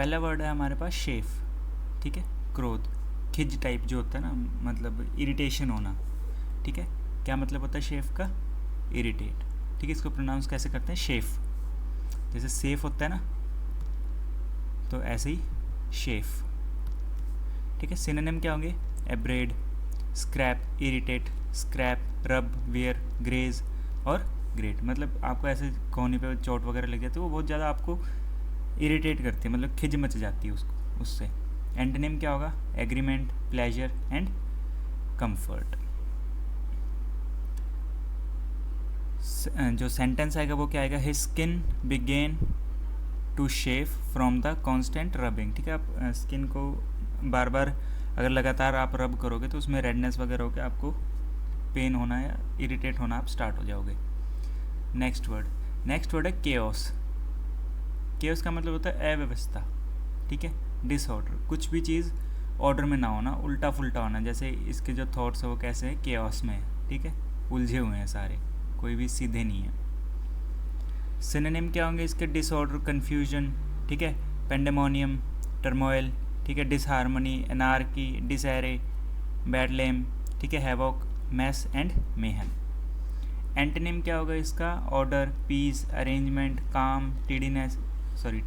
पहला वर्ड है हमारे पास शेफ, ठीक है, क्रोध, खिज टाइप जो होता है ना, मतलब इरिटेशन होना, ठीक है। क्या मतलब होता है शेफ का? इरिटेट, ठीक है। इसको प्रोनाउंस कैसे करते हैं? शेफ, जैसे सेफ होता है ना, तो ऐसे ही शेफ, ठीक है। सिनोनिम क्या होंगे? एब्रेड, स्क्रैप, इरिटेट, स्क्रैप, रब, वेयर, ग्रेज और ग्रेट। मतलब आपको ऐसे कोहनी पे चोट वगैरह लग जाती है, वो बहुत ज़्यादा आपको इरिटेट करती है, मतलब खिज मच जाती है उसको उससे। एंटोनिम क्या होगा? Agreement, pleasure and comfort. जो सेंटेंस आएगा वो क्या आएगा? His skin began to shave from the constant rubbing, ठीक है। आप स्किन को बार बार अगर लगातार आप रब करोगे तो उसमें रेडनेस वगैरह होकर आपको पेन होना या इरिटेट होना आप स्टार्ट हो जाओगे। नेक्स्ट वर्ड है केओस। केओस का मतलब होता है अव्यवस्था, ठीक है, डिसऑर्डर। कुछ भी चीज़ ऑर्डर में ना होना, उल्टा फुल्टा होना। जैसे इसके जो थॉट्स है वो कैसे हैं? केओस में है, ठीक है, उलझे हुए हैं सारे, कोई भी सीधे नहीं है। सिनोनिम क्या होंगे इसके? डिसऑर्डर, कन्फ्यूजन, ठीक है, पेंडेमोनियम, टर्मोइल, ठीक है, डिसहार्मनी, एनार्की, डिसएरे, बैडलेम, ठीक है, havoc, mess and mayhem. Antonym क्या होगा इसका? Order, peace, arrangement, calm,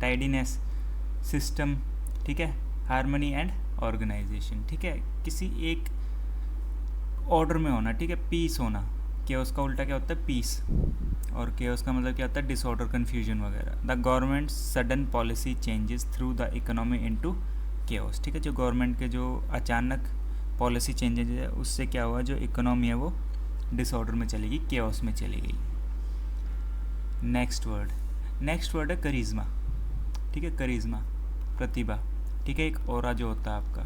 tidiness, system, ठीक है, हार्मनी एंड ऑर्गेनाइजेशन, ठीक है, किसी एक ऑर्डर में होना, ठीक है, पीस होना। केओस का उल्टा क्या होता है? पीस। और केओस का मतलब क्या होता है? डिसऑर्डर, कन्फ्यूजन वगैरह। The government sudden policy changes through the economy into chaos, ठीक है। जो गवर्नमेंट के जो अचानक पॉलिसी चेंजेस है उससे क्या हुआ? जो इकोनॉमी है वो डिसऑर्डर में चली गई, केओस में चली गई। नेक्स्ट वर्ड है करिश्मा, ठीक है, करिश्मा, प्रतिभा, ठीक है, एक ऑरा जो होता है आपका,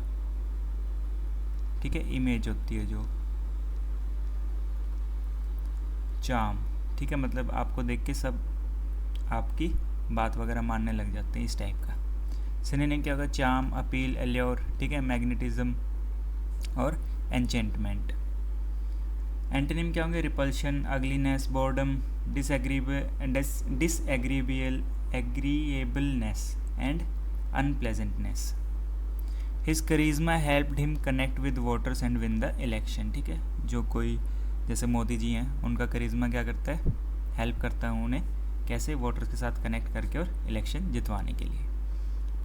ठीक है, इमेज होती है जो, चार्म, ठीक है, मतलब आपको देख के सब आपकी बात वगैरह मानने लग जाते हैं, इस टाइप का। सिनोनिम क्या होगा? चार्म, अपील, एल्योर, ठीक है, मैग्नेटिज्म और एन्चेंटमेंट। एंटोनिम क्या होंगे? Repulsion, ugliness, boredom, agreeableness and unpleasantness. His charisma helped him connect with voters and win the election, ठीक है। जो कोई जैसे मोदी जी हैं, उनका करिश्मा क्या करता है? हेल्प करता है उन्हें कैसे? वोटर्स के साथ कनेक्ट करके और इलेक्शन जितवाने के लिए।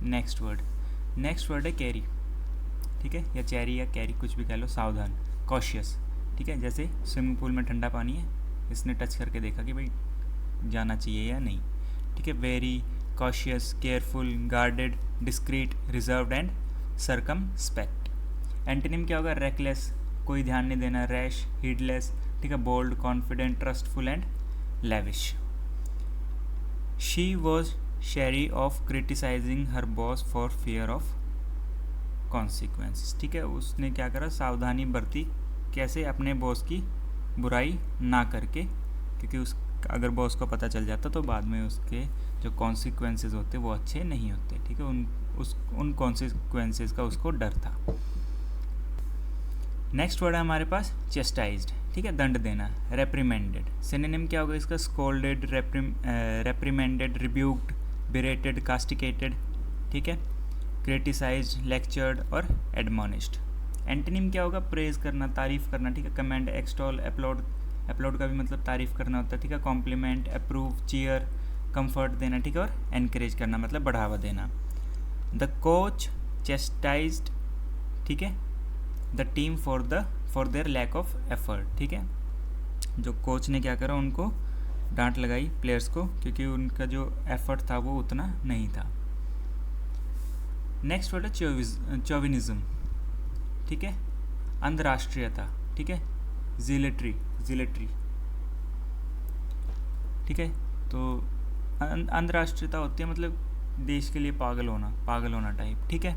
नेक्स्ट वर्ड है कैरी, ठीक है, या चेरी या कैरी, कुछ भी कह लो। सावधान, कॉशियस, ठीक है, जैसे स्विमिंग पूल में ठंडा पानी है, इसने टच करके देखा कि भाई जाना चाहिए या नहीं, ठीक है। Very, cautious, careful, guarded, discrete, reserved and circumspect. Antonym क्या होगा? रेकलेस, कोई ध्यान नहीं देना, रैश, हीडलेस, ठीक है, bold, confident, trustful and lavish. She was chary of criticizing her boss for fear of consequences, ठीक है, उसने क्या करा? सावधानी बरती, कैसे? अपने बॉस की बुराई ना करके, क्योंकि उस अगर बॉस को पता चल जाता तो बाद में उसके जो कॉन्सिक्वेंसेस होते वो अच्छे नहीं होते, ठीक है, उन कॉन्सिक्वेंसेस का उसको डर था। नेक्स्ट वर्ड है हमारे पास चेस्टाइज्ड, ठीक है, दंड देना, रेप्रिमेंडेड। सिनोनिम क्या होगा इसका? स्कोल्डेड, रेप्रिमेंडेड, रिब्यूक्ड, बिरेटेड, कास्टिकेटेड, ठीक है, क्रिटिसाइज्ड, लेक्चर्ड और एडमोनिश्ड। एंटोनिम क्या होगा? प्रेज करना, तारीफ करना, ठीक है, कमेंड, एक्सटॉल, अपलोड का भी मतलब तारीफ करना होता है, ठीक है, कॉम्प्लीमेंट, अप्रूव, चीयर, कंफर्ट देना, ठीक है, और एनकरेज करना मतलब बढ़ावा देना। द कोच चेस्टाइज्ड, ठीक है, the team for their lack of effort, ठीक है, जो कोच ने क्या करा? उनको डांट लगाई प्लेयर्स को, क्योंकि उनका जो एफर्ट था वो उतना नहीं था। नेक्स्ट वर्ड है चौविनिज्म, ठीक है, अंतर्राष्ट्रीयता, ठीक है, जिलेट्री, ठीक है, तो अंतर्राष्ट्रीयता होती है मतलब देश के लिए पागल होना टाइप, ठीक है।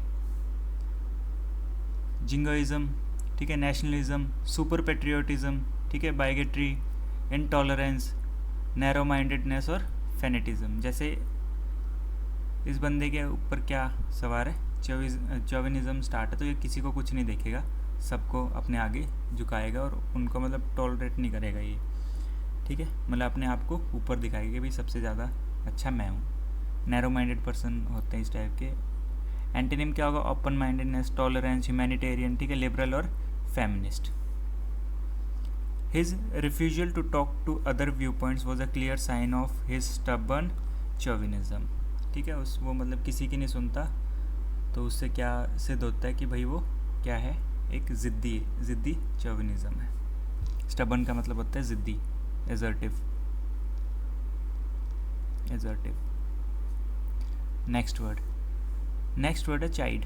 जिंगोइज्म, ठीक है, नेशनलिज्म, सुपर पेट्रियोटिज्म, ठीक है, बाइगेट्री, इनटॉलरेंस, नैरो माइंडेडनेस और फेनेटिज्म। जैसे इस बंदे के ऊपर क्या सवार है? चौविनिज्म स्टार्ट है, तो ये किसी को कुछ नहीं देखेगा, सबको अपने आगे झुकाएगा और उनको मतलब टॉलरेट नहीं करेगा ये, ठीक है, मतलब अपने आप को ऊपर दिखाएगा कि भाई सबसे ज़्यादा अच्छा मैं हूँ। नैरो माइंडेड पर्सन होते हैं इस टाइप के, एंटीनिम क्या होगा, ओपन माइंडेडनेस, टॉलरेंस, ह्यूमैनिटेरियन, ठीक है, लिबरल और feminist. His refusal to talk to other viewpoints was a clear sign of his stubborn chauvinism, ठीक है, उस वो मतलब किसी की नहीं सुनता, तो उससे क्या सिद्ध होता है कि भाई वो क्या है, एक ज़िद्दी चौविनिज़म है। स्टबर्न का मतलब होता है ज़िद्दी, एजर्टिव। नेक्स्ट वर्ड है चाइड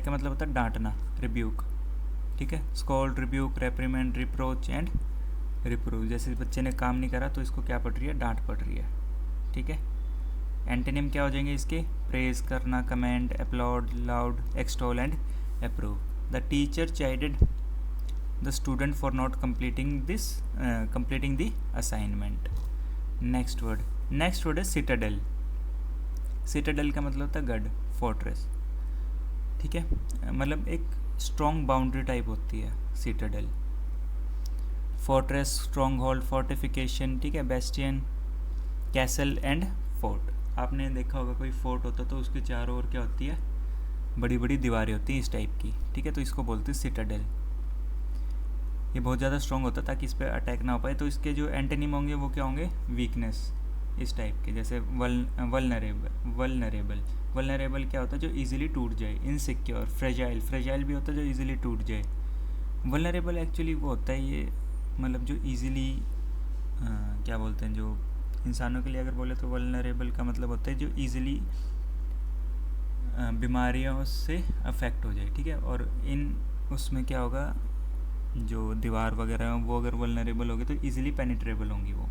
का मतलब होता है डांटना, रिब्यूक, ठीक है, scold, rebuke, reprimand, reproach and reprove. जैसे बच्चे ने काम नहीं करा तो इसको क्या पड़ रही है, डांट पड़ रही है, ठीक है। एंटोनिम क्या हो जाएंगे इसके, प्रेज करना, commend, applaud, laud, extol and approve. The teacher chided the student for not completing the assignment. Next word है सिटाडेल का मतलब होता है गढ़, फोर्ट्रेस, ठीक है, मतलब एक स्ट्रॉन्ग बाउंड्री टाइप होती है Citadel. Fortress, strong hold, fortification, ठीक है, बेस्टियन, कैसल एंड फोर्ट। आपने देखा होगा कोई फोर्ट होता तो उसके चारों ओर क्या होती है, बड़ी बड़ी दीवारें होती हैं इस टाइप की, ठीक है, तो इसको बोलते हैं सिटाडेल। ये बहुत ज़्यादा स्ट्रॉन्ग होता है ताकि इस पर अटैक ना हो पाए। तो इसके जो एंटोनिम होंगे वो क्या होंगे, वीकनेस, इस टाइप के, जैसे वल्नरेबल क्या होता है, जो इजीली टूट जाए, इनसिक्योर, फ्रेजाइल भी होता है जो इजीली टूट जाए। वल्नरेबल एक्चुअली वो होता है ये, मतलब जो इजीली क्या बोलते हैं, जो इंसानों के लिए अगर बोले तो वल्नरेबल का मतलब होता है जो इजीली बीमारियों से अफेक्ट हो जाए, ठीक है। और इन उसमें क्या होगा, जो दीवार वगैरह वो अगर वल्नरेबल होगी तो इजीली पेनिट्रेबल होंगी वो,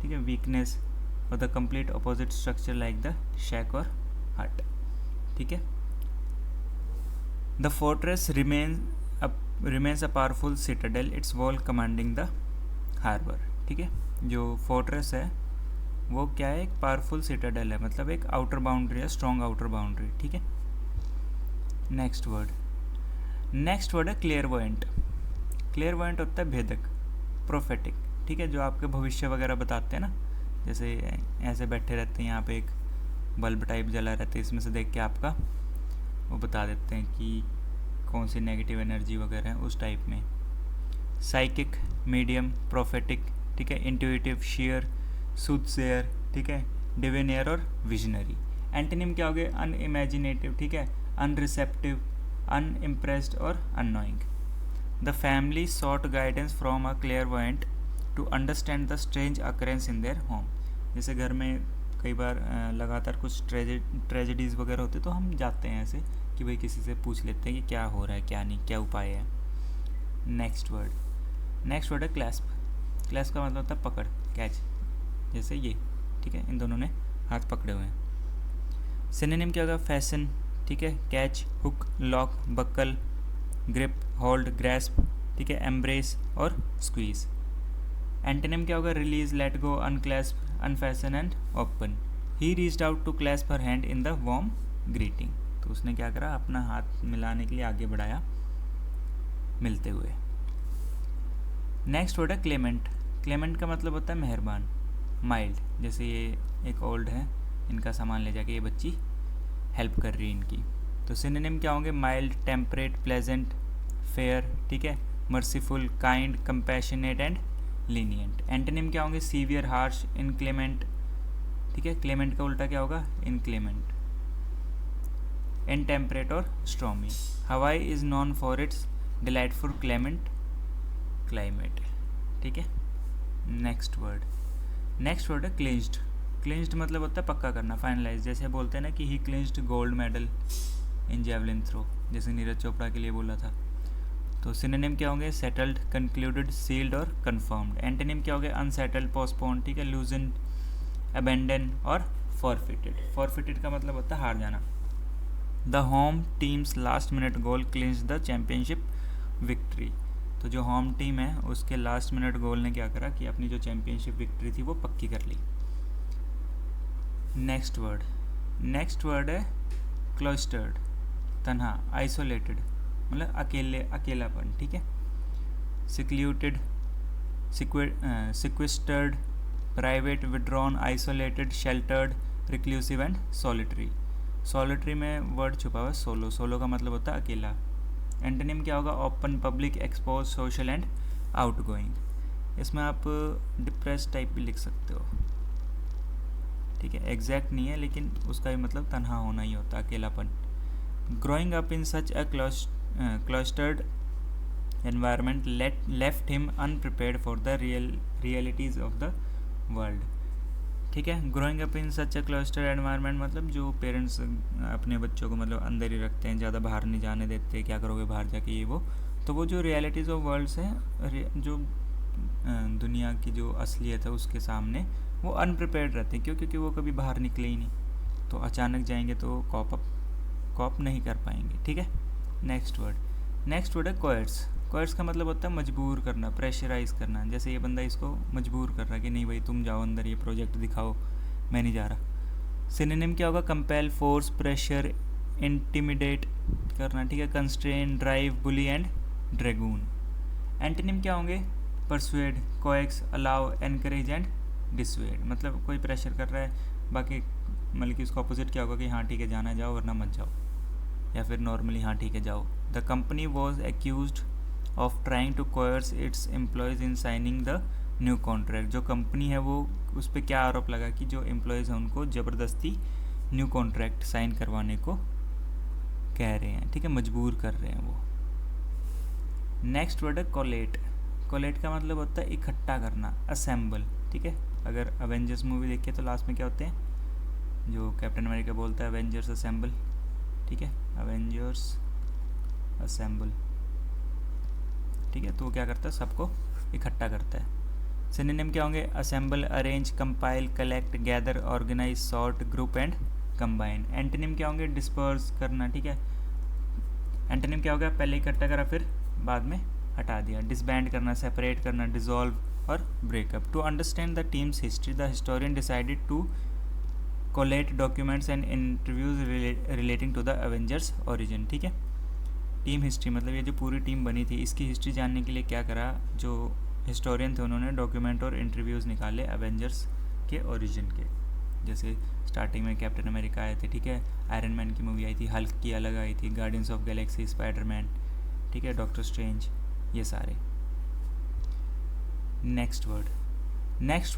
ठीक है। वीकनेस और the complete opposite structure like the shack और हट, ठीक है। The fortress remains a powerful citadel, its wall commanding the harbour, ठीक है। जो फोर्ट्रेस है वो क्या है, एक पावरफुल सिटाडेल है, मतलब एक आउटर बाउंड्री है, स्ट्रॉन्ग आउटर बाउंड्री, ठीक है। नेक्स्ट वर्ड है क्लियरवॉयंट होता है भेदक, प्रोफेटिक, ठीक है, जो आपके भविष्य वगैरह बताते हैं ना, जैसे ऐसे बैठे रहते हैं यहाँ पे एक बल्ब टाइप जला रहता है, इसमें से देख के आपका वो बता देते हैं कि कौन सी नेगेटिव एनर्जी वगैरह है, उस टाइप में। साइकिक, मीडियम, प्रोफेटिक, ठीक है, इंट्यूटिव, शेयर, सूथसेयर, ठीक है, डिविनियर और विजनरी। एंटोनिम क्या हो गए, अनइमेजिनेटिव, ठीक है, अनरिसेप्टिव, अनइम्प्रेस्ड और unknowing. The family sought guidance from a clairvoyant to understand the strange occurrence in their home. जैसे घर में कई बार लगातार कुछ ट्रेजेडीज़ वगैरह होते तो हम जाते हैं ऐसे कि भाई किसी से पूछ लेते हैं कि क्या हो रहा है, क्या नहीं, क्या उपाय है। नेक्स्ट वर्ड है क्लैस्प का मतलब होता है पकड़, कैच, जैसे ये, ठीक है, इन दोनों ने हाथ पकड़े हुए हैं। सिनोनिम क्या होगा, फैशन, ठीक है, catch, hook, lock, buckle, grip, hold, grasp, ठीक है, एम्ब्रेस और स्क्वीज। एंटोनिम क्या होगा, release, let go, unclasp, unfasten and open. He reached out to clasp her hand in the warm greeting. तो उसने क्या करा, अपना हाथ मिलाने के लिए आगे बढ़ाया मिलते हुए। नेक्स्ट वर्ड है क्लेमेंट का मतलब होता है मेहरबान, माइल्ड, जैसे ये एक ओल्ड है, इनका सामान ले जाके ये बच्ची हेल्प कर रही है इनकी। तो सिनोनिम क्या होंगे, माइल्ड, टेम्परेट, प्लेजेंट, फेयर, ठीक है, merciful, kind, compassionate and lenient. Antonym क्या होंगे, सीवियर, हार्श, इनक्लेमेंट, ठीक है, क्लेमेंट का उल्टा क्या होगा, इनक्लेमेंट, इनटेम्परेट और स्टॉर्मी। हवाई is known for its delightful climate, ठीक है। नेक्स्ट वर्ड है क्लिंच्ड मतलब होता है पक्का करना, फाइनलाइज, जैसे बोलते हैं ना कि he clinched gold medal in javelin throw, जैसे नीरज चोपड़ा के लिए बोला था। तो सिनोनिम क्या होंगे, सेटल्ड, कंक्लूडेड, सील्ड और कंफर्म्ड। एंटोनिम क्या होंगे, अनसेटल्ड, पोस्टपोन, ठीक है, लूजन, अबेंडन और फॉरफिटेड का मतलब होता है हार जाना। The home teams last minute goal clinch the championship victory. तो जो होम टीम है उसके लास्ट मिनट गोल ने क्या करा कि अपनी जो चैंपियनशिप विक्ट्री थी वो पक्की कर ली। नेक्स्ट वर्ड है क्लोस्टर्ड, तन्हा, आइसोलेटेड, मतलब अकेलापन, ठीक है, secluded, sequestered, private, withdrawn, isolated, sheltered, reclusive and solitary. Solitary में वर्ड छुपा हुआ है सोलो, सोलो का मतलब होता है अकेला। एंटोनिम क्या होगा? Open, public, expose, social and outgoing. इसमें आप डिप्रेस टाइप भी लिख सकते हो, ठीक है, एग्जैक्ट नहीं है लेकिन उसका भी मतलब तन्हा होना ही होता है, अकेलापन। Growing up in such a clustered environment left him unprepared for the realities of the world, ठीक है। Growing up in such a cluster environment मतलब जो पेरेंट्स अपने बच्चों को मतलब अंदर ही रखते हैं, ज़्यादा बाहर नहीं जाने देते, क्या करोगे बाहर जाके, ये वो। तो वो जो रियलिटीज़ ऑफ वर्ल्ड्स हैं, जो दुनिया की जो असलियत है उसके सामने वो अनप्रिपेयर्ड रहते हैं। क्यों? क्योंकि वो कभी बाहर निकले ही नहीं, तो अचानक जाएंगे तो कॉप नहीं कर पाएंगे, ठीक है। नेक्स्ट वर्ड है कोयर्स। कोयर्स का मतलब होता है मजबूर करना, प्रेशराइज करना। जैसे ये बंदा इसको मजबूर कर रहा है कि नहीं भाई तुम जाओ अंदर, ये प्रोजेक्ट दिखाओ, मैं नहीं जा रहा। सिनोनिम क्या होगा? कंपेल, फोर्स, प्रेशर, इंटिमिडेट करना, ठीक है। Constrain, drive, bully and dragoon. Antonym क्या होंगे? Persuade, coax, allow, encourage and dissuade. मतलब कोई प्रेशर कर रहा है, बाकी मतलब कि उसका अपोजिट क्या होगा कि हाँ ठीक है जाना जाओ वरना मत जाओ, या फिर नॉर्मली हाँ ठीक है जाओ। The company was accused of trying to coerce its employees in signing the new contract. जो कंपनी है वो उस पर क्या आरोप लगा कि जो एम्प्लॉयज़ हैं उनको ज़बरदस्ती न्यू कॉन्ट्रैक्ट साइन करवाने को कह रहे हैं, ठीक है, मजबूर कर रहे हैं वो। नेक्स्ट वर्ड है कोलेट। कोलेट का मतलब होता है इकट्ठा करना, असेंबल, ठीक है। अगर अवेंजर्स मूवी देखिए तो लास्ट में क्या होते हैं, जो कैप्टन अमेरिका बोलता है अवेंजर्स असेंबल, ठीक है, अवेंजर्स असेंबल, ठीक है। तो वो क्या करता है? सबको इकट्ठा करता है। सिनोनिम क्या होंगे? Assemble, arrange, compile, collect, gather, organise, sort, group and combine. Antonym क्या होंगे? डिस्पर्स करना, ठीक है। एंटोनिम क्या होगा? पहले इकट्ठा करा फिर बाद में हटा दिया। डिसबैंड करना, सेपरेट करना, डिसॉल्व और break up. To understand the team's history the historian decided to collate documents and interviews relating to the Avengers origin, ठीक है। टीम हिस्ट्री मतलब ये जो पूरी टीम बनी थी इसकी हिस्ट्री जानने के लिए क्या करा, जो हिस्टोरियन थे उन्होंने डॉक्यूमेंट और इंटरव्यूज़ निकाले एवेंजर्स के ओरिजिन के। जैसे स्टार्टिंग में कैप्टन अमेरिका आए थे, ठीक है, आयरन मैन की मूवी आई थी, हल्क की अलग आई थी, गार्डियंस ऑफ गैलेक्सी, स्पाइडरमैन, ठीक है, डॉक्टर स्ट्रेंज, ये सारे। नेक्स्ट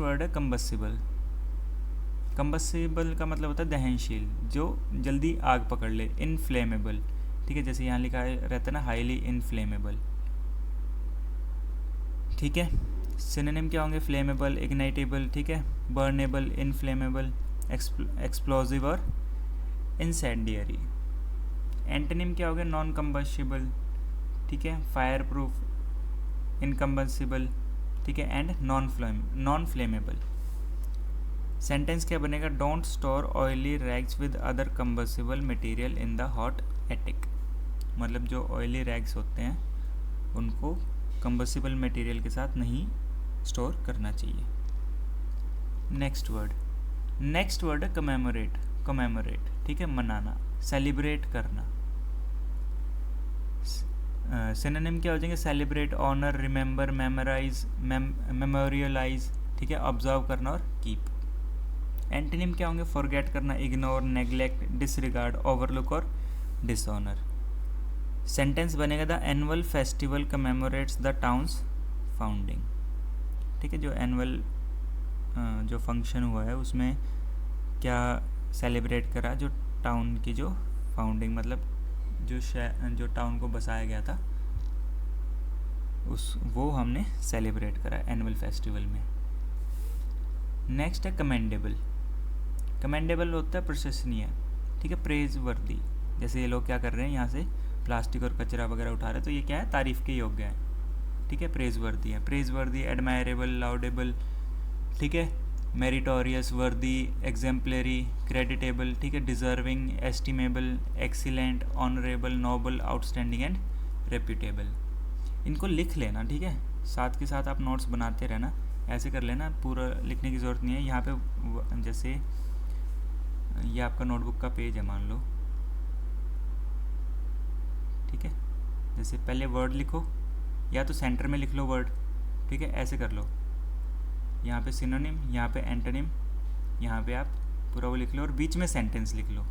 वर्ड है कंबस्टिबल। कंबस्टिबल का मतलब होता है दहनशील, जो जल्दी आग पकड़ ले। इनफ्लेमेबल, ठीक है, जैसे यहाँ लिखा है रहता है ना हाईली इनफ्लेमेबल, ठीक है। सिनोनिम क्या होंगे? फ्लेमेबल, इग्नाइटेबल, ठीक है, बर्नेबल, इनफ्लेमेबल, एक्सप्लोजिव और इंसेंडियरी। एंटोनिम क्या होंगे? नॉन कंबस्टिबल, ठीक है, फायर प्रूफ, इनकम्बस्टिबल, ठीक है, एंड नॉन फ्लेमेबल। सेंटेंस क्या बनेगा? Don't store oily rags with other combustible material in the hot attic. मतलब जो ऑयली रैग्स होते हैं उनको कंबस्टिबल मटेरियल के साथ नहीं स्टोर करना चाहिए। नेक्स्ट वर्ड है कमेमोरेट, ठीक है, मनाना, सेलिब्रेट करना। सिनोनिम क्या हो जाएंगे? सेलिब्रेट, ऑनर, रिमेंबर, मेमोराइज, मेमोरियलाइज, ठीक है, ऑब्जर्व करना और कीप। एंटोनिम क्या होंगे? फॉरगेट करना, इग्नोर, नेग्लेक्ट, डिसरिगार्ड, ओवरलुक और डिसऑनर। सेंटेंस बनेगा the annual festival commemorates the towns founding, ठीक है। जो एनुअल जो फंक्शन हुआ है उसमें क्या सेलिब्रेट करा? जो टाउन की जो फाउंडिंग मतलब जो टाउन को बसाया गया था वो हमने सेलिब्रेट करा एनुअल फेस्टिवल में। नेक्स्ट है कमेंडेबल होता है प्रशंसनीय, ठीक है, प्रेज वर्दी। जैसे ये लोग क्या कर रहे हैं, यहाँ से प्लास्टिक और कचरा वगैरह उठा रहे हैं, तो ये क्या है? तारीफ़ के योग्य है, ठीक है, प्रेज वर्दी, एडमायरेबल, लाउडेबल, ठीक है, मेरिटोरियस, वर्दी, एग्जेम्पलरी, क्रेडिटेबल, ठीक है, deserving, estimable, excellent, honourable, noble, outstanding and reputable. इनको लिख लेना, ठीक है, साथ के साथ आप नोट्स बनाते रहना, ऐसे कर लेना, पूरा लिखने की ज़रूरत नहीं है। यहाँ पे जैसे ये आपका नोटबुक का पेज है मान लो, ठीक है, जैसे पहले वर्ड लिखो या तो सेंटर में लिख लो वर्ड, ठीक है, ऐसे कर लो। यहाँ पे सिनोनिम, यहाँ पे एंटोनिम, यहाँ पे आप पूरा वो लिख लो और बीच में सेंटेंस लिख लो,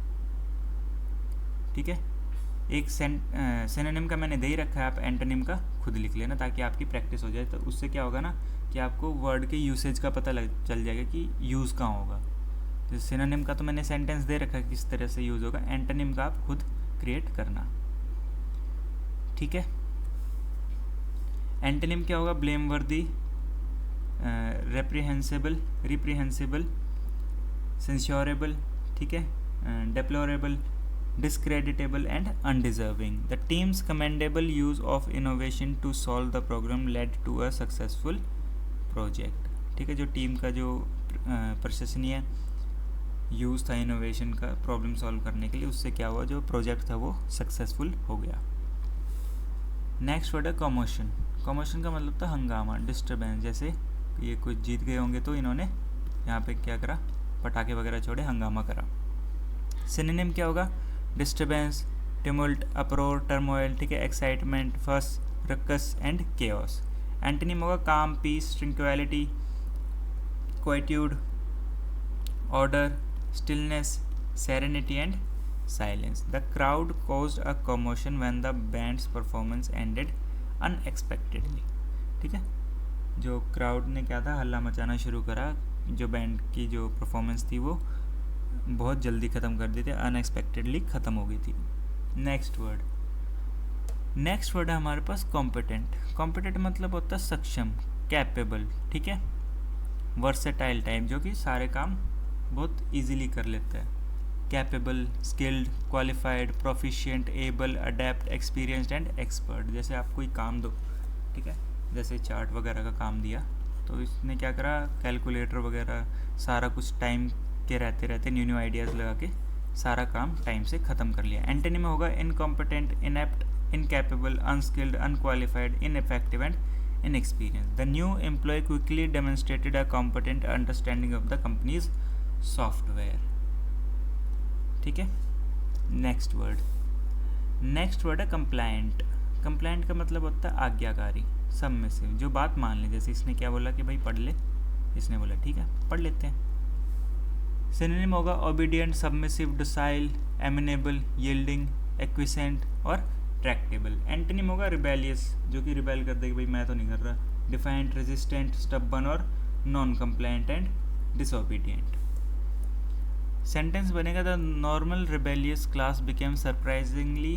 ठीक है। एक सिनोनिम का मैंने दे ही रखा है, आप एंटोनिम का खुद लिख लेना ताकि आपकी प्रैक्टिस हो जाए। तो उससे क्या होगा ना कि आपको वर्ड के यूसेज का पता चल जाएगा कि यूज़ कहाँ होगा। तो सिनोनिम का तो मैंने सेंटेंस दे रखा है किस तरह से यूज़ होगा, एंटोनिम का आप खुद क्रिएट करना, ठीक है। एंटोनिम क्या होगा? ब्लेमवर्दी, रिप्रीहेंसिबल, सेंश्योरेबल, ठीक है, deplorable, discreditable and undeserving. The team's commendable use of innovation to solve the problem led to a successful project. ठीक है, जो टीम का जो प्रशंसनीय यूज़ था इनोवेशन का प्रॉब्लम सॉल्व करने के लिए, उससे क्या हुआ, जो प्रोजेक्ट था वो सक्सेसफुल हो गया। नेक्स्ट वर्ड है कॉमोशन। कॉमोशन का मतलब था हंगामा, डिस्टर्बेंस। जैसे ये कुछ जीत गए होंगे तो इन्होंने यहाँ पे क्या करा, पटाखे वगैरह छोड़े, हंगामा करा। सिनोनिम क्या होगा? डिस्टर्बेंस, टिमुल्ट, अपरोर, टर्मोइल, ठीक है, एक्साइटमेंट, फस, रक्कस एंड केओस। एंटोनिम होगा calm, peace, tranquility, quietude, order, stillness, serenity and silence. The crowd caused a commotion when the band's performance ended unexpectedly, ठीक है। जो क्राउड ने क्या था, हल्ला मचाना शुरू करा, जो बैंड की जो परफॉर्मेंस थी वो बहुत जल्दी ख़त्म कर दी थी, अनएक्सपेक्टेडली ख़त्म हो गई थी। नेक्स्ट वर्ड है हमारे पास कॉम्पिटेंट। कॉम्पिटेंट मतलब होता है सक्षम, कैपेबल, ठीक है, वर्सेटाइल टाइप, जो कि सारे काम बहुत इजीली कर लेता है। Capable, skilled, qualified, proficient, able, adapt, experienced and expert. जैसे आप कोई काम दो, ठीक है, जैसे चार्ट वगैरह का काम दिया तो इसने क्या करा, कैलकुलेटर वगैरह सारा कुछ टाइम के रहते न्यू आइडियाज़ लगा के सारा काम टाइम से ख़त्म कर लिया। एंटोनिम में होगा incompetent, inept, incapable, unskilled, unqualified, ineffective and inexperience. The new employ quickly demonstrated a competent understanding of the companies software, ठीक है। नेक्स्ट वर्ड है कंप्लायंट। कंप्लायंट का मतलब होता है आज्ञाकारी, सबमिसिव, जो बात मान ले। जैसे इसने क्या बोला कि भाई पढ़ ले, इसने बोला ठीक है पढ़ लेते हैं। सिनोनिम होगा obedient, submissive, docile, amenable, yielding, acquiescent और ट्रैक्टेबल। एंटोनिम होगा रिबेलियस, जो कि रिबेल कर देगा, भाई मैं तो नहीं कर रहा। डिफाइंट, रेजिस्टेंट, स्टबन और non compliant and disobedient. Sentence बनेगा the normal rebellious class became surprisingly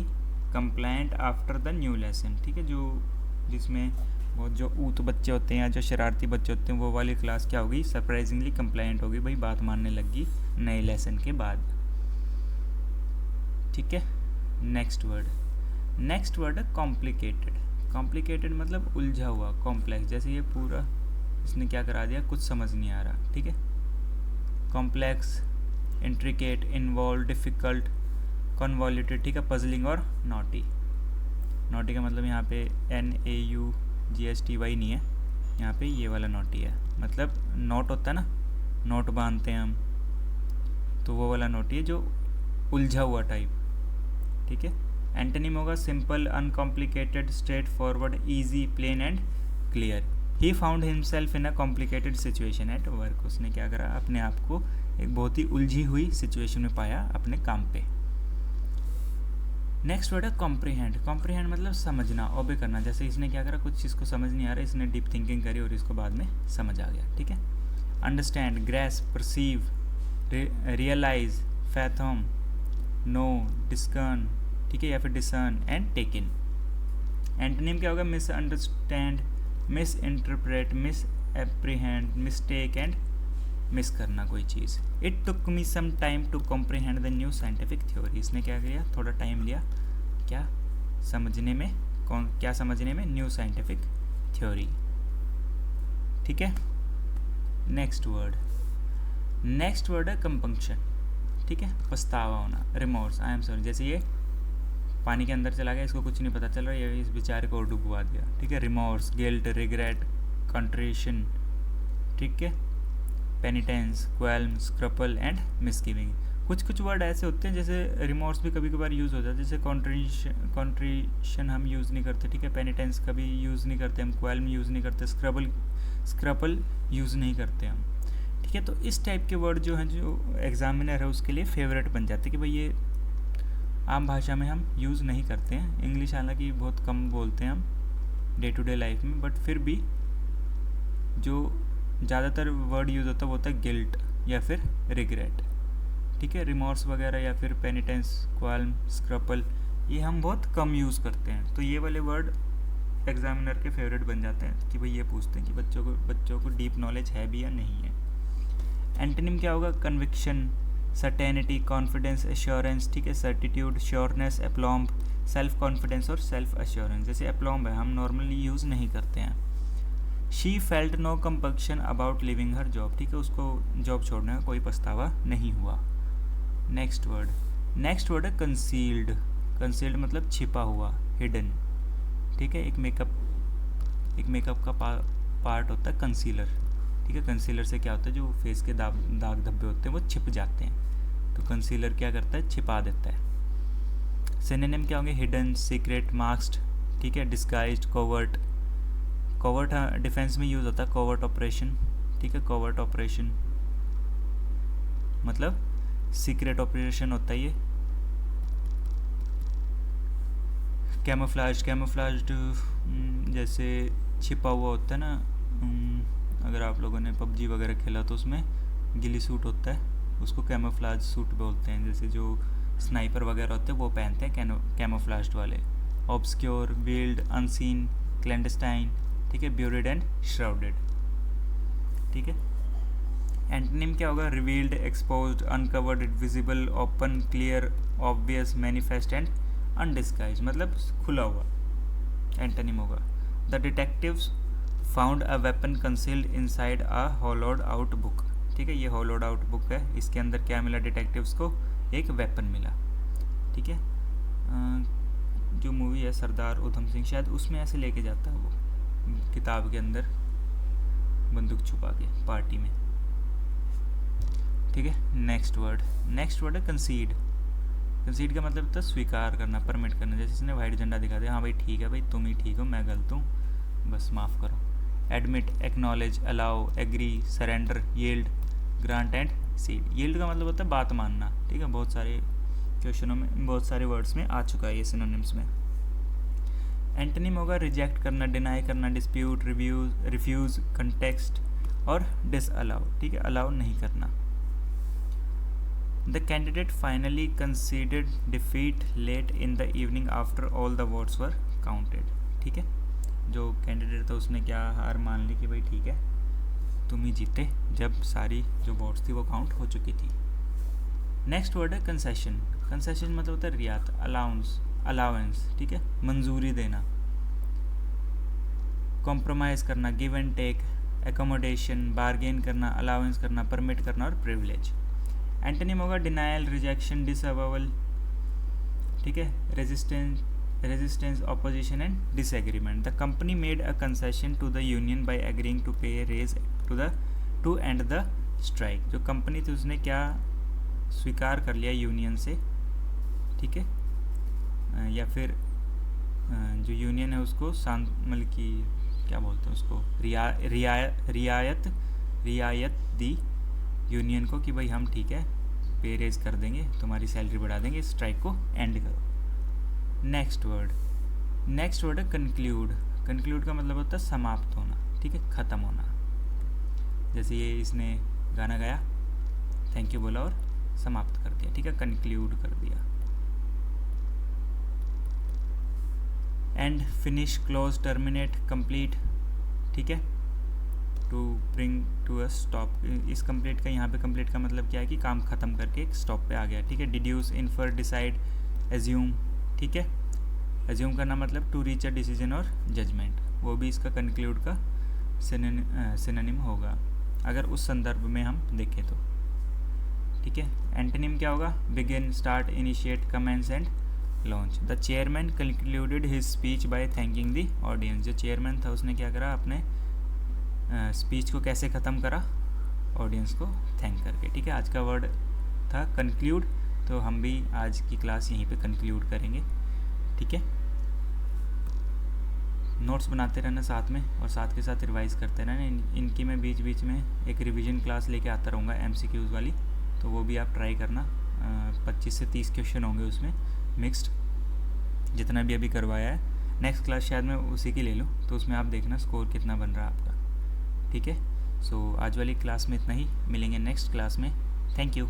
compliant after the new lesson, ठीक है, जो जिसमें वो जो ऊत बच्चे होते हैं या जो शरारती बच्चे होते हैं वो वाली क्लास क्या होगी, सरप्राइजिंगली कंप्लायंट होगी, भाई बात मानने लगी नए लेसन के बाद, ठीक है। नेक्स्ट वर्ड है कॉम्प्लिकेटेड। कॉम्प्लिकेटेड मतलब उलझा हुआ, कॉम्प्लेक्स। जैसे ये पूरा इसने क्या करा दिया, कुछ समझ नहीं आ रहा, ठीक है। कॉम्प्लेक्स, इंट्रिकेट, इन्वॉल्व, डिफ़िकल्ट, कॉन्वॉल्यूटेड, ठीक है, पजलिंग और नॉटी। नॉटी का मतलब यहाँ पे NAUGSTY नहीं है, यहाँ पे ये वाला नॉटी है, मतलब नोट होता है ना, नोट बांधते हैं हम, तो वो वाला नोटी है जो उलझा हुआ टाइप, ठीक है। एंटोनिम होगा simple, uncomplicated, straightforward, easy, plain and clear. He found himself in a complicated situation at work. उसने क्या करा, अपने आप को एक बहुत ही उलझी हुई सिचुएशन में पाया अपने काम पे। नेक्स्ट वर्ड है कॉम्प्रीहेंड। कॉम्प्रीहेंड मतलब समझना, ओबे करना। जैसे इसने क्या करा, कुछ चीज़ को समझ नहीं आ रहा, इसने डीप थिंकिंग करी और इसको बाद में समझ आ गया, ठीक है। Understand, grasp, perceive, realise, fathom, know, discern, ठीक है, या फिर discern and take in. Antonym क्या होगा, misunderstand, misinterpret, misapprehend, mistake and miss करना कोई चीज़। It took me some time to comprehend the new scientific theory. इसने क्या किया, थोड़ा टाइम लिया क्या समझने में, क्या समझने में, न्यू साइंटिफिक थ्योरी, ठीक है। नेक्स्ट वर्ड है कंपंक्शन, ठीक है, पछतावा होना, रिमोर्स, आई एम सॉरी। जैसे ये पानी के अंदर चला गया, इसको कुछ नहीं पता चल रहा, ये इस बेचारे को डुबवा दिया, ठीक है। रिमोर्स, गिल्ट, रिग्रेट, कंट्रीशन, ठीक है, पेनिटेंस, क्वेल्म, स्क्रपल एंड मिसगिविंग। कुछ वर्ड ऐसे होते हैं, जैसे रिमोर्स भी कभी कभार यूज़ होता है, जैसे कॉन्ट्रीशन हम यूज़ नहीं करते, ठीक है, पेनिटेंस कभी यूज़ नहीं करते हम, क्वेल्म यूज़ नहीं करते, स्क्रपल यूज़ नहीं करते हम, ठीक है। तो इस टाइप के वर्ड जो हैं, जो एग्जामिनर है उसके लिए फेवरेट बन जाते हैं कि भाई ये आम भाषा में हम यूज़ नहीं करते हैं। इंग्लिश हालांकि बहुत कम बोलते हैं हम डे टू डे लाइफ में, बट फिर भी जो ज़्यादातर वर्ड यूज़ होता है वो होता है गिल्ट या फिर रिग्रेट, ठीक है। रिमॉर्स वगैरह या फिर पेनिटेंस, क्वाल्म, स्क्रपल, ये हम बहुत कम यूज़ करते हैं। तो ये वाले वर्ड एग्जामिनर के फेवरेट बन जाते हैं कि भाई ये पूछते हैं कि बच्चों को डीप नॉलेज है भी या नहीं है। एंटोनिम क्या होगा? कन्विक्शन, सर्टेनिटी, कॉन्फिडेंस, एश्योरेंस, ठीक है। Certitude, sureness, aplomb, self confidence और सेल्फ एश्योरेंस। जैसे एप्लॉम्ब है, हम नॉर्मली यूज़ नहीं करते हैं। She felt no compulsion about living her job, ठीक है, उसको जॉब छोड़ने का कोई पछतावा नहीं हुआ। नेक्स्ट वर्ड है कंसील्ड। कंसील्ड मतलब छिपा हुआ, हिडन, ठीक है। एक मेकअप का पार्ट होता है कंसीलर, ठीक है। कंसीलर से क्या होता है, जो फेस के दाग धब्बे होते हैं वो छिप जाते हैं, तो कंसीलर क्या करता है, छिपा देता है। सिनोनिम क्या होंगे? हिडन, सीक्रेट, मास्क्ड, ठीक है। Disguised, covert. कोवर्ट डिफेंस में यूज़ होता है, कोवर्ट ऑपरेशन, ठीक है। कोवर्ट ऑपरेशन मतलब सीक्रेट ऑपरेशन होता है ये। कैमोफ्लाज जैसे छिपा हुआ होता है ना, अगर आप लोगों ने पबजी वगैरह खेला तो उसमें गिली सूट होता है, उसको कैमोफ्लाज सूट बोलते हैं। जैसे जो स्नाइपर वगैरह होते हैं वो पहनते हैं कैमोफ्लाज्ड वाले। ऑब्सक्योर, वेल्ड, अनसीन, क्लैंडस्टाइन, ठीक है। ब्यूरिड एंड श्राउडेड, ठीक है। एंटोनिम क्या होगा? Revealed, exposed, uncovered, visible, open, clear, obvious, manifest and undisguised, मतलब खुला हुआ एंटोनिम होगा। The detectives found a weapon concealed inside a hollowed out book, ठीक है। ये होलोड आउट बुक है, इसके अंदर क्या मिला डिटेक्टिव्स को? एक वेपन मिला, ठीक है। जो मूवी है सरदार उधम सिंह, शायद उसमें ऐसे लेके जाता है वो किताब के अंदर बंदूक छुपा के पार्टी में, ठीक है। नेक्स्ट वर्ड है कंसीड। कंसीड का मतलब होता है स्वीकार करना, परमिट करना। जैसे इसने वाइट झंडा दिखा दिया, हाँ भाई ठीक है भाई, तुम ही ठीक हो, मैं गलत हूँ, बस माफ़ करो। Admit, acknowledge, allow, agree, surrender, yield, grant and cede. Yield का मतलब होता है बात मानना, ठीक है। बहुत सारे क्वेश्चनों में, बहुत सारे वर्ड्स में आ चुका है ये सिनोनिम्स में। एंटोनिम होगा रिजेक्ट करना, डिनाई करना, डिस्प्यूट, रिफ्यूज़, कंटेक्स्ट और डिसअलाउ, ठीक है, अलाउ नहीं करना। The candidate finally conceded defeat late in the evening after all the votes were counted, ठीक है। जो कैंडिडेट था उसने क्या हार मान ली कि भाई ठीक है तुम ही जीते, जब सारी जो वोट्स थी वो काउंट हो चुकी थी। नेक्स्ट वर्ड है कंसेशन। कंसेशन मतलब होता है रियायत, अलाउंस, ठीक है, मंजूरी देना। कॉम्प्रोमाइज़ करना, give and take, accommodation, bargain करना, अलाउंस करना, परमिट करना और प्रिविलेज। एंटोनिम होगा डिनायल, रिजेक्शन, डिसअवल, ठीक है। Resistance, opposition and disagreement. The company made a concession to the union by agreeing to pay raise to end the strike. जो company थी उसने क्या स्वीकार कर लिया यूनियन से, ठीक है, या फिर जो यूनियन है उसको शांत, मतलब कि क्या बोलते हैं उसको, रियायत दी यूनियन को कि भाई हम ठीक है पे रेज कर देंगे, तुम्हारी सैलरी बढ़ा देंगे, स्ट्राइक को एंड करो। नेक्स्ट वर्ड है कंक्लूड। कंक्लूड का मतलब होता है समाप्त होना, ठीक है, ख़त्म होना। जैसे ये इसने गाना गाया, थैंक यू बोला और समाप्त कर दिया, ठीक है, कंक्लूड कर दिया। End, finish, close, terminate, complete, ठीक है, to bring to a stop. इस कंप्लीट का यहाँ पे कंप्लीट का मतलब क्या है कि काम ख़त्म करके एक स्टॉप पे आ गया, ठीक है। डिड्यूस, इन्फर, डिसाइड, एज्यूम, ठीक है। एज्यूम करना मतलब टू रीच अ डिसीजन और जजमेंट, वो भी इसका कंक्लूड का सिनोनिम होगा अगर उस संदर्भ में हम देखें तो, ठीक है। एंटोनिम क्या होगा? Begin, start, initiate, commence and launch. The chairman concluded his speech by thanking the audience. जो चेयरमैन था उसने क्या करा, अपने स्पीच को कैसे ख़त्म करा? ऑडियंस को थैंक करके, ठीक है। आज का वर्ड था कंक्लूड, तो हम भी आज की क्लास यहीं पे कंक्लूड करेंगे, ठीक है। नोट्स बनाते रहना साथ में और साथ के साथ रिवाइज़ करते रहना। इनकी मैं बीच बीच में एक रिवीजन क्लास लेके आता रहूँगा MCQs वाली, तो वो भी आप ट्राई करना। 25 से 30 क्वेश्चन होंगे उसमें, मिक्स्ड, जितना भी अभी करवाया है। नेक्स्ट क्लास शायद मैं उसी की ले लूँ, तो उसमें आप देखना स्कोर कितना बन रहा है आपका। ठीक है, सो आज वाली क्लास में इतना ही, मिलेंगे नेक्स्ट क्लास में। Thank you.